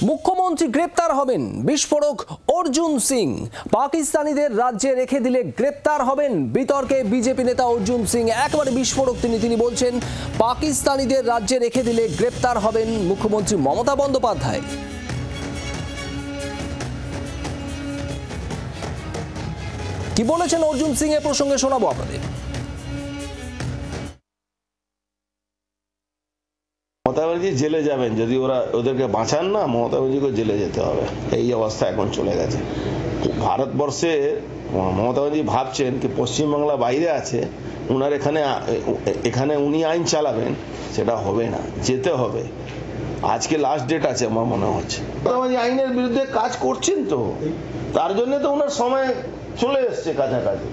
মুখ্যমন্ত্রী গ্রেপ্তার হবেন, বিস্ফোরক অর্জুন সিং। পাকিস্তানিদের রাজ্যে রেখে দিলে গ্রেপ্তার হবেন, বিতর্কে বিজেপি নেতা অর্জুন সিং। একেবারে বিস্ফোরক তিনি বলছেন পাকিস্তানিদের রাজ্যে রেখে দিলে গ্রেপ্তার হবেন মুখ্যমন্ত্রী মমতা বন্দ্যোপাধ্যায়। কি বলেছেন অর্জুন সিং এ প্রসঙ্গে শোনাবো আপনাদের। মমতা ব্যানার্জি জেলে যাবেন, যদি ওদেরকে বাঁচান না, মমতা ব্যানার্জিকে জেলে যেতে হবে। এই অবস্থা এখন চলে গেছে ভারতবর্ষে। মমতা ব্যানার্জি ভাবছেন কি পশ্চিমবাংলা বাইরে আছে, উনার এখানে উনি আইন চালাবেন, সেটা হবে না, যেতে হবে। আজকে লাস্ট ডেট আছে আমার মনে হচ্ছে। মমতা ব্যানার্জি আইনের বিরুদ্ধে কাজ করছেন, তো তার জন্য তো উনার সময় চলে এসছে কাছাকাছি।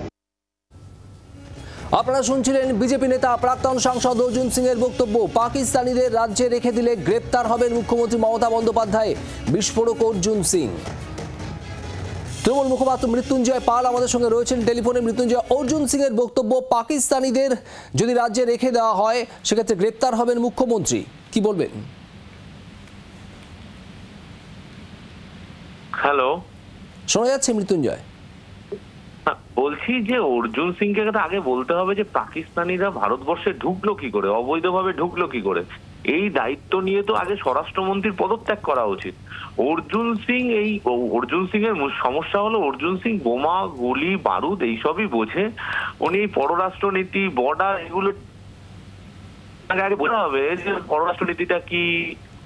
আপনারা শুনছিলেন বিজেপি নেতা প্রাক্তন সাংসদ অর্জুন সিং এর বক্তব্য। পাকিস্তানিদের রাজ্যে রেখে দিলে গ্রেপ্তার হবেন মুখ্যমন্ত্রী মমতা বন্দ্যোপাধ্যায়, বিস্ফোরক অর্জুন সিং। তৃণমূল মুখপাত্র মৃত্যুঞ্জয় পাল আমাদের সঙ্গে রয়েছেন টেলিফোনে। মৃত্যুঞ্জয়, অর্জুন সিং এর বক্তব্য, পাকিস্তানিদের যদি রাজ্যে রেখে দেওয়া হয় সেক্ষেত্রে গ্রেপ্তার হবেন মুখ্যমন্ত্রী, কি বলবেন? হ্যালো, শোনা যাচ্ছে মৃত্যুঞ্জয়? বলছি যে অর্জুন সিংকে আগে বলতে হবে যে পাকিস্তানিরা ভারতবর্ষে ঢুকলো কি করে, অবৈধভাবে ঢুকলো কি করে। এই দায়িত্ব নিয়ে তো আগে স্বরাষ্ট্রমন্ত্রীর পদত্যাগ করা উচিত। অর্জুন সিং এর সমস্যা হলো অর্জুন সিং বোমা, গুলি, বারুদ এইসবই বোঝে। উনি পররাষ্ট্রনীতি, বর্ডার, এগুলো আগে বলতে হবে যে পররাষ্ট্রনীতিটা কি,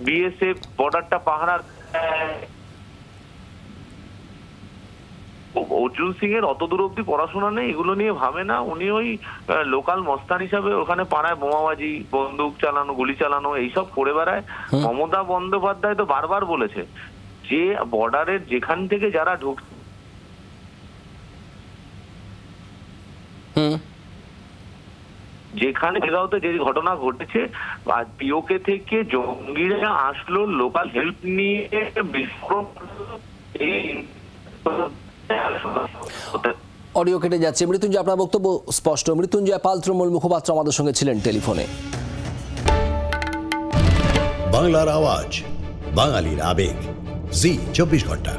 বিএসএফ বর্ডারটা পাহারা। অর্জুন সিং এর অত দূর অব্দি পড়াশোনা নেই, এগুলো নিয়ে ভাবে না। উনি ওই লোকাল মস্তান হিসাবে ওখানে পাড়ায় বোমাবাজি, বন্দুক চালানো, গুলি চালানো এইসব করে বেড়ায়। মমতা বন্দ্যোপাধ্যায় তো বারবার বলেছে যে বর্ডারের যেখান থেকে যারা যেখানে যে ঘটনা ঘটেছে, পিওকে থেকে জঙ্গিরা আসলো, লোকাল হেল্প নিয়ে বিস্ফোরণ। অডিও কেটে যাচ্ছে। মৃত্যুঞ্জয়, আপনার বক্তব্য স্পষ্ট। মৃত্যুঞ্জয় পাল তৃণমূল মুখপাত্র আমাদের সঙ্গে ছিলেন টেলিফোনে। বাংলার আওয়াজ, বাঙালির আবেগ, জি 24 ঘন্টা।